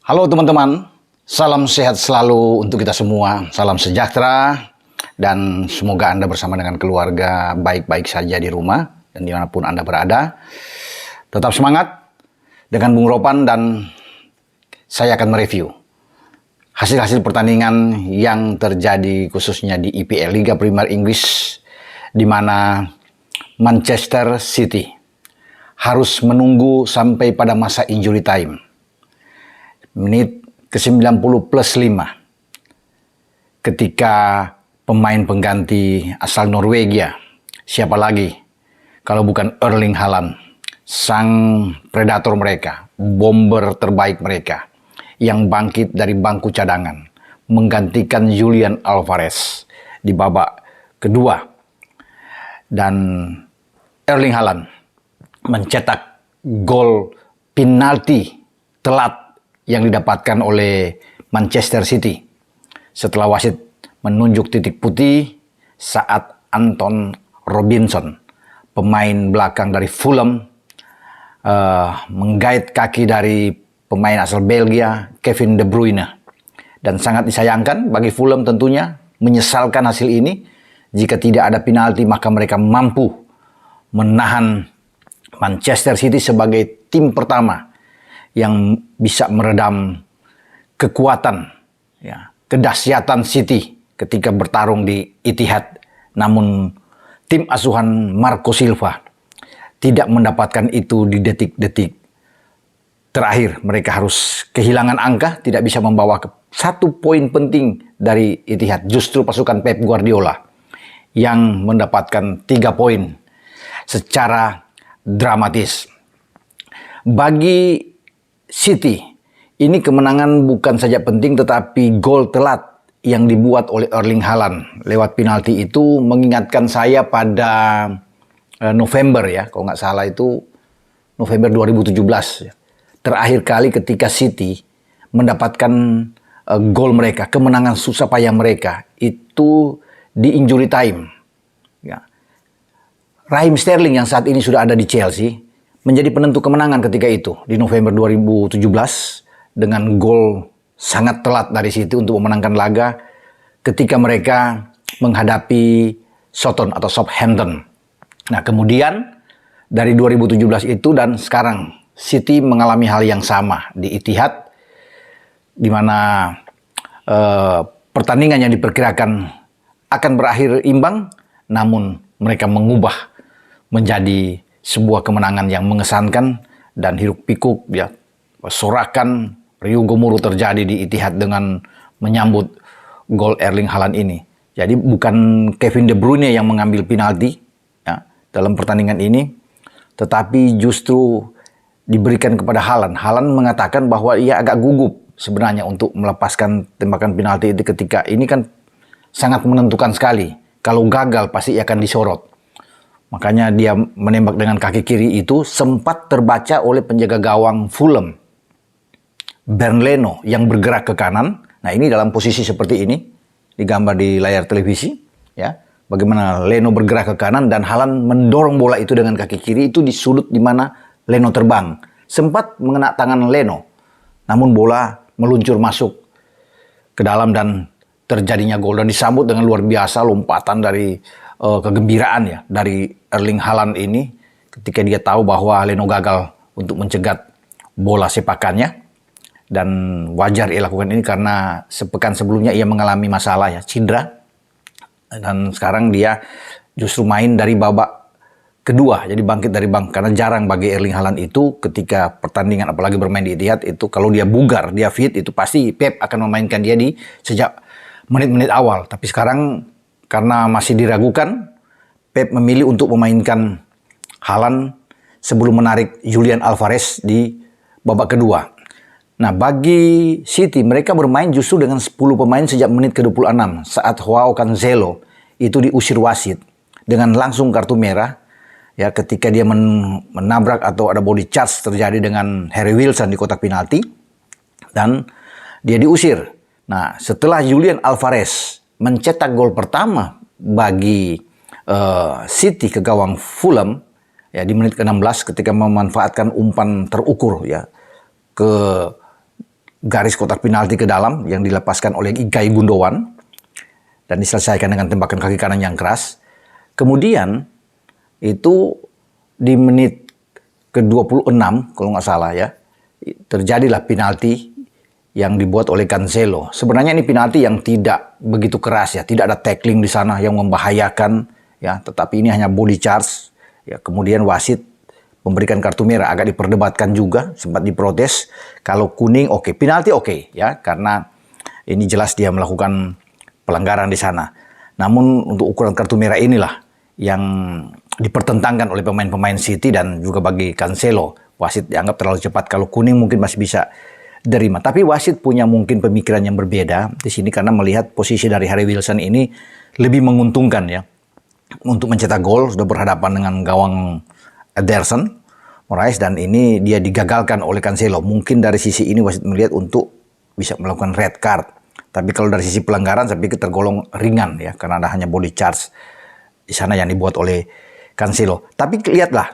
Halo teman-teman, salam sehat selalu untuk kita semua, salam sejahtera, dan semoga Anda bersama dengan keluarga baik-baik saja di rumah dan dimanapun Anda berada. Tetap semangat dengan Bung Ropan dan saya akan mereview hasil-hasil pertandingan yang terjadi khususnya di IPL, Liga Premier Inggris, di mana Manchester City harus menunggu sampai pada masa injury time. Menit ke-90 plus 5 ketika pemain pengganti asal Norwegia, siapa lagi kalau bukan Erling Haaland, sang predator mereka, bomber terbaik mereka, yang bangkit dari bangku cadangan, menggantikan Julian Alvarez di babak kedua. Dan Erling Haaland mencetak gol penalti telat yang didapatkan oleh Manchester City setelah wasit menunjuk titik putih saat Anton Robinson, pemain belakang dari Fulham, menggait kaki dari pemain asal Belgia Kevin De Bruyne. Dan sangat disayangkan bagi Fulham, tentunya menyesalkan hasil ini. Jika tidak ada penalti maka mereka mampu menahan Manchester City sebagai tim pertama yang bisa meredam kekuatan, kedahsyatan City ketika bertarung di Etihad. Namun tim asuhan Marco Silva tidak mendapatkan itu di detik-detik terakhir. Mereka harus kehilangan angka, tidak bisa membawa satu poin penting dari Etihad. Justru pasukan Pep Guardiola yang mendapatkan 3 poin secara dramatis. Bagi City, ini kemenangan bukan saja penting, tetapi gol telat yang dibuat oleh Erling Haaland lewat penalti itu mengingatkan saya pada November, kalau nggak salah itu November 2017. Terakhir kali ketika City mendapatkan gol mereka, kemenangan susah payah mereka, itu di injury time. Raheem Sterling yang saat ini sudah ada di Chelsea menjadi penentu kemenangan ketika itu di November 2017 dengan gol sangat telat dari City untuk memenangkan laga ketika mereka menghadapi Southampton. Nah, kemudian dari 2017 itu dan sekarang City mengalami hal yang sama di Etihad, di mana pertandingan yang diperkirakan akan berakhir imbang, namun mereka mengubah menjadi sebuah kemenangan yang mengesankan, dan hiruk pikuk sorakan riuh gemuruh terjadi di Etihad dengan menyambut gol Erling Haaland ini. Jadi bukan Kevin De Bruyne yang mengambil penalti dalam pertandingan ini, tetapi justru diberikan kepada Haaland. Haaland mengatakan bahwa ia agak gugup sebenarnya untuk melepaskan tembakan penalti itu ketika ini kan sangat menentukan sekali. Kalau gagal pasti akan disorot. Makanya dia menembak dengan kaki kiri itu sempat terbaca oleh penjaga gawang Fulham, Bernd Leno, yang bergerak ke kanan. Nah, ini dalam posisi seperti ini, digambar di layar televisi. Bagaimana Leno bergerak ke kanan dan Haaland mendorong bola itu dengan kaki kiri itu di sudut di mana Leno terbang. Sempat mengena tangan Leno, namun bola meluncur masuk ke dalam dan terjadinya gol. Dan disambut dengan luar biasa lompatan dari kegembiraan dari Erling Haaland ini ketika dia tahu bahwa Leno gagal untuk mencegat bola sepakannya. Dan wajar ia lakukan ini karena sepekan sebelumnya ia mengalami masalah cedera, dan sekarang dia justru main dari babak kedua, jadi bangkit dari karena jarang bagi Erling Haaland itu ketika pertandingan apalagi bermain di Etihad itu kalau dia bugar, dia fit, itu pasti Pep akan memainkan dia di sejak menit-menit awal. Tapi sekarang karena masih diragukan, Pep memilih untuk memainkan Haaland sebelum menarik Julian Alvarez di babak kedua. Nah, bagi City, mereka bermain justru dengan 10 pemain sejak menit ke-26 saat Joao Cancelo itu diusir wasit dengan langsung kartu merah ketika dia menabrak atau ada body charge terjadi dengan Harry Wilson di kotak penalti dan dia diusir. Nah, setelah Julian Alvarez mencetak gol pertama bagi City ke gawang Fulham di menit ke-16 ketika memanfaatkan umpan terukur ke garis kotak penalti ke dalam yang dilepaskan oleh Ilkay Gundogan dan diselesaikan dengan tembakan kaki kanan yang keras. Kemudian itu di menit ke-26 kalau nggak salah ya, terjadilah penalti yang dibuat oleh Cancelo. Sebenarnya ini penalti yang tidak begitu keras ya, tidak ada tackling di sana yang membahayakan ya, tetapi ini hanya body charge ya. Kemudian wasit memberikan kartu merah, agak diperdebatkan juga, sempat diprotes. Kalau kuning oke, penalti oke ya, karena ini jelas dia melakukan pelanggaran di sana. Namun untuk ukuran kartu merah inilah yang dipertentangkan oleh pemain-pemain City dan juga bagi Cancelo. Wasit dianggap terlalu cepat. Kalau kuning mungkin masih bisa derima. Tapi wasit punya mungkin pemikiran yang berbeda di sini karena melihat posisi dari Harry Wilson ini lebih menguntungkan ya. Untuk mencetak gol sudah berhadapan dengan gawang Ederson Moraes dan ini dia digagalkan oleh Cancelo. Mungkin dari sisi ini wasit melihat untuk bisa melakukan red card. Tapi kalau dari sisi pelanggaran saya pikir tergolong ringan ya karena ada hanya body charge di sana yang dibuat oleh Cancelo. Tapi lihatlah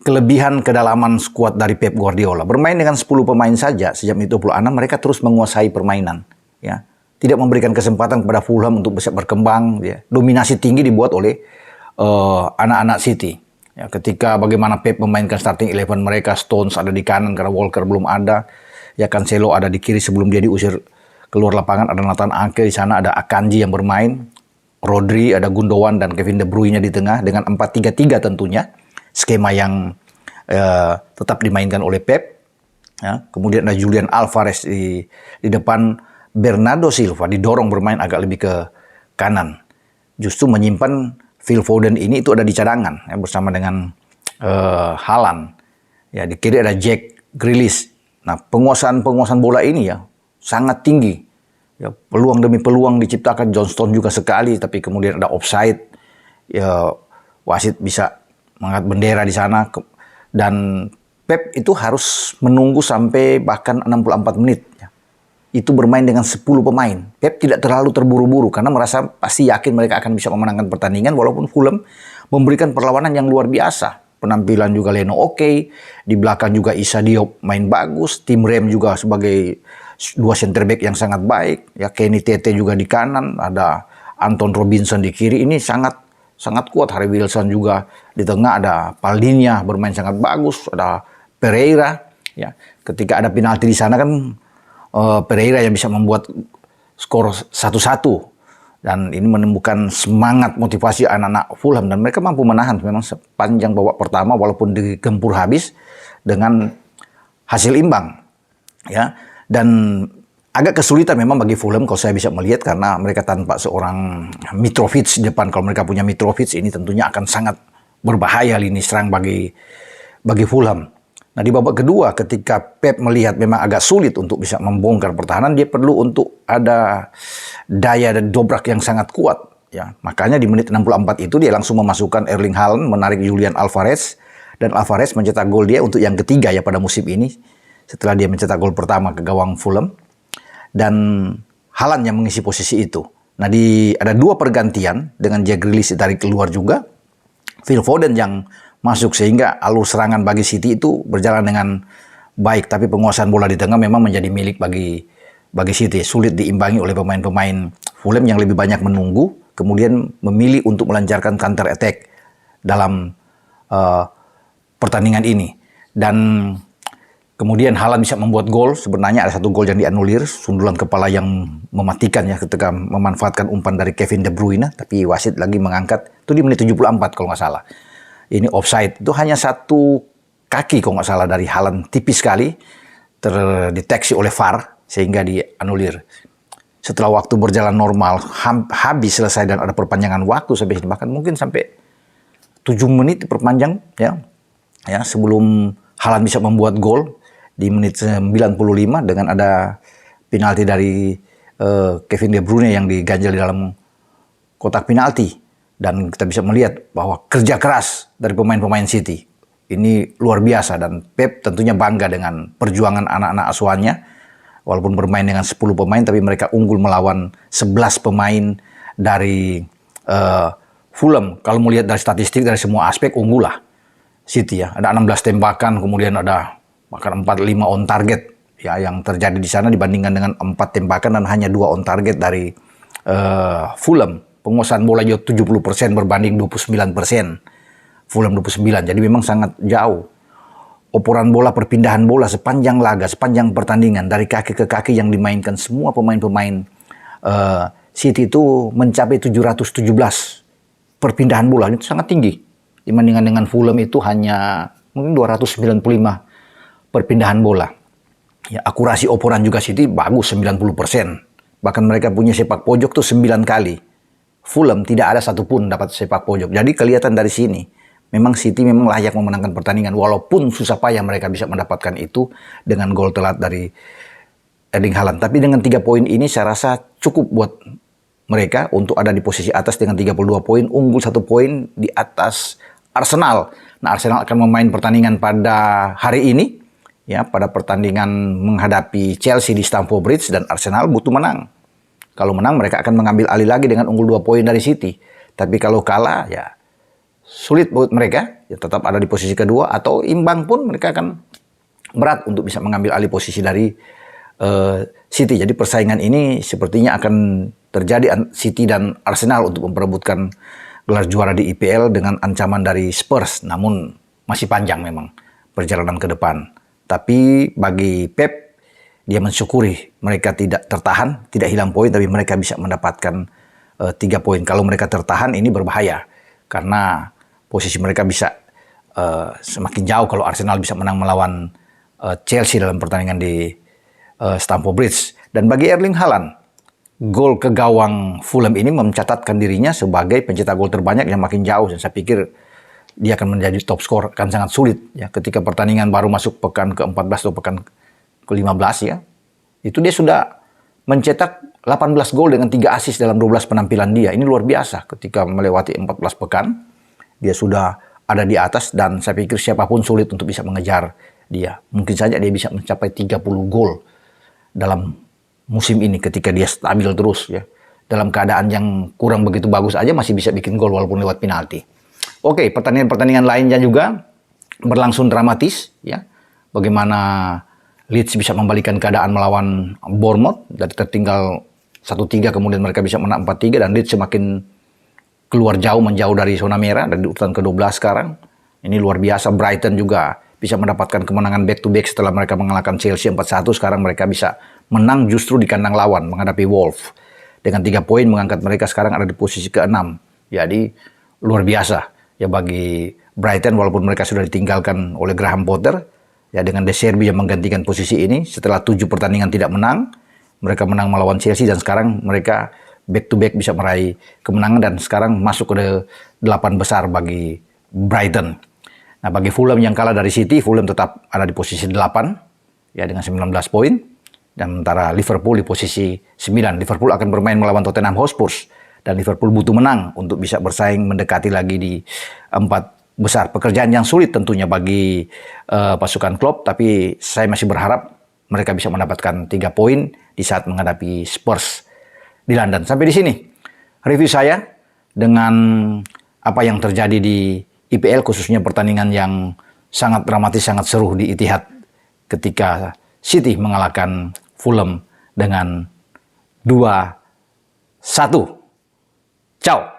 kelebihan kedalaman skuad dari Pep Guardiola. Bermain dengan 10 pemain saja sejak menit 26 mereka terus menguasai permainan ya. Tidak memberikan kesempatan kepada Fulham untuk bisa berkembang ya. Dominasi tinggi dibuat oleh anak-anak City. Ya, ketika bagaimana Pep memainkan starting 11 mereka, Stones ada di kanan karena Walker belum ada. Ya Cancelo ada di kiri sebelum dia diusir keluar lapangan, ada Nathan Ake di sana, ada Akanji yang bermain, Rodri, ada Gundogan dan Kevin De Bruyne di tengah dengan 4-3-3 tentunya. Skema yang tetap dimainkan oleh Pep. Ya, kemudian ada Julian Alvarez di depan, Bernardo Silva didorong bermain agak lebih ke kanan. Justru menyimpan Phil Foden ini itu ada di cadangan ya, bersama dengan Haaland. Ya, di kiri ada Jack Grealish. Nah, penguasaan bola ini ya sangat tinggi. Ya, peluang demi peluang diciptakan. John Stones juga sekali, tapi kemudian ada offside. Ya, wasit bisa mengangkat bendera di sana dan Pep itu harus menunggu sampai bahkan 64 menit. Ya. Itu bermain dengan 10 pemain. Pep tidak terlalu terburu-buru karena merasa pasti yakin mereka akan bisa memenangkan pertandingan walaupun Fulham memberikan perlawanan yang luar biasa. Penampilan juga Leno oke, di belakang juga Issa Diop main bagus, Tim Rem juga sebagai dua center back yang sangat baik. Ya Kenny Tete juga di kanan, ada Anton Robinson di kiri. Ini sangat kuat. Harry Wilson juga di tengah, ada Palhinha bermain sangat bagus, ada Pereira. Ya, ketika ada penalti di sana kan Pereira yang bisa membuat skor 1-1 dan ini menemukan semangat motivasi anak-anak Fulham dan mereka mampu menahan memang sepanjang babak pertama walaupun digempur habis dengan hasil imbang ya. Dan agak kesulitan memang bagi Fulham kalau saya bisa melihat karena mereka tanpa seorang Mitrovic di depan. Kalau mereka punya Mitrovic ini tentunya akan sangat berbahaya lini serang bagi Fulham. Nah di babak kedua ketika Pep melihat memang agak sulit untuk bisa membongkar pertahanan, dia perlu untuk ada daya dan dobrak yang sangat kuat. Ya, makanya di menit 64 itu dia langsung memasukkan Erling Haaland, menarik Julian Alvarez, dan Alvarez mencetak gol dia untuk yang ketiga ya pada musim ini. Setelah dia mencetak gol pertama ke gawang Fulham, dan Haaland yang mengisi posisi itu. Nah ada dua pergantian dengan Jack Grealish ditarik keluar juga, Phil Foden yang masuk sehingga alur serangan bagi City itu berjalan dengan baik. Tapi penguasaan bola di tengah memang menjadi milik bagi City. Sulit diimbangi oleh pemain-pemain Fulham yang lebih banyak menunggu, kemudian memilih untuk melancarkan counter attack dalam pertandingan ini. Dan kemudian Haaland bisa membuat gol. Sebenarnya ada satu gol yang dianulir, sundulan kepala yang mematikan ya ketika memanfaatkan umpan dari Kevin De Bruyne. Tapi wasit lagi mengangkat, itu di menit 74 kalau nggak salah. Ini offside, itu hanya satu kaki kalau nggak salah dari Haaland, tipis sekali, terdeteksi oleh VAR sehingga dianulir. Setelah waktu berjalan normal, habis selesai dan ada perpanjangan waktu sampai bahkan mungkin sampai 7 menit perpanjang ya sebelum Haaland bisa membuat gol di menit 95 dengan ada penalti dari Kevin De Bruyne yang diganjal di dalam kotak penalti. Dan kita bisa melihat bahwa kerja keras dari pemain-pemain City ini luar biasa dan Pep tentunya bangga dengan perjuangan anak-anak asuhannya. Walaupun bermain dengan 10 pemain tapi mereka unggul melawan 11 pemain dari Fulham. Kalau melihat dari statistik dari semua aspek unggul lah City ya. Ada 16 tembakan, kemudian ada bahkan 45 on target ya yang terjadi di sana dibandingkan dengan 4 tembakan dan hanya 2 on target dari Fulham. Penguasaan bola juga 70% berbanding 29%. Fulham 29. Jadi memang sangat jauh. Operan bola, perpindahan bola sepanjang laga, sepanjang pertandingan dari kaki ke kaki yang dimainkan semua pemain-pemain City itu mencapai 717 perpindahan bola. Itu sangat tinggi. Dibandingkan dengan Fulham itu hanya mungkin 295 perpindahan bola. Ya, akurasi operan juga City bagus 90%. Bahkan mereka punya sepak pojok tuh 9 kali. Fulham tidak ada satupun dapat sepak pojok. Jadi kelihatan dari sini, memang City memang layak memenangkan pertandingan. Walaupun susah payah mereka bisa mendapatkan itu dengan gol telat dari Erling Haaland. Tapi dengan 3 poin ini saya rasa cukup buat mereka untuk ada di posisi atas dengan 32 poin. Unggul 1 poin di atas Arsenal. Nah, Arsenal akan memain pertandingan pada hari ini. Ya, pada pertandingan menghadapi Chelsea di Stamford Bridge, dan Arsenal butuh menang. Kalau menang mereka akan mengambil alih lagi dengan unggul 2 poin dari City. Tapi kalau kalah ya sulit buat mereka, ya tetap ada di posisi kedua, atau imbang pun mereka akan berat untuk bisa mengambil alih posisi dari City. Jadi persaingan ini sepertinya akan terjadi City dan Arsenal untuk memperebutkan gelar juara di IPL dengan ancaman dari Spurs. Namun masih panjang memang perjalanan ke depan. Tapi bagi Pep, dia mensyukuri mereka tidak tertahan, tidak hilang poin, tapi mereka bisa mendapatkan 3 poin. Kalau mereka tertahan ini berbahaya, karena posisi mereka bisa semakin jauh kalau Arsenal bisa menang melawan Chelsea dalam pertandingan di Stamford Bridge. Dan bagi Erling Haaland, gol ke gawang Fulham ini mencatatkan dirinya sebagai pencetak gol terbanyak yang makin jauh. Dan saya pikir dia akan menjadi top skor, akan sangat sulit ya ketika pertandingan baru masuk pekan ke-14 atau pekan ke-15 ya. Itu dia sudah mencetak 18 gol dengan 3 assist dalam 12 penampilan dia. Ini luar biasa ketika melewati 14 pekan. Dia sudah ada di atas dan saya pikir siapapun sulit untuk bisa mengejar dia. Mungkin saja dia bisa mencapai 30 gol dalam musim ini ketika dia stabil terus ya. Dalam keadaan yang kurang begitu bagus aja masih bisa bikin gol walaupun lewat penalti. Oke, pertandingan-pertandingan lainnya juga berlangsung dramatis ya. Bagaimana Leeds bisa membalikan keadaan melawan Bournemouth dari tertinggal 1-3 kemudian mereka bisa menang 4-3 dan Leeds semakin keluar jauh, menjauh dari zona merah dan di urutan ke-12 sekarang. Ini luar biasa. Brighton juga bisa mendapatkan kemenangan back to back setelah mereka mengalahkan Chelsea 4-1. Sekarang mereka bisa menang justru di kandang lawan menghadapi Wolves. Dengan 3 poin mengangkat mereka sekarang ada di posisi ke-6. Jadi luar biasa ya bagi Brighton walaupun mereka sudah ditinggalkan oleh Graham Potter. Ya, dengan De Zerbi yang menggantikan posisi ini setelah 7 pertandingan tidak menang, mereka menang melawan Chelsea dan sekarang mereka back to back bisa meraih kemenangan dan sekarang masuk ke 8 besar bagi Brighton. Nah, bagi Fulham yang kalah dari City, Fulham tetap ada di posisi 8 ya dengan 19 poin dan sementara Liverpool di posisi 9. Liverpool akan bermain melawan Tottenham Hotspur dan Liverpool butuh menang untuk bisa bersaing mendekati lagi di 4 besar. Pekerjaan yang sulit tentunya bagi pasukan Klopp, tapi saya masih berharap mereka bisa mendapatkan 3 poin di saat menghadapi Spurs di London. Sampai di sini review saya dengan apa yang terjadi di IPL, khususnya pertandingan yang sangat dramatis, sangat seru di Etihad ketika City mengalahkan Fulham dengan 2-1. Ciao.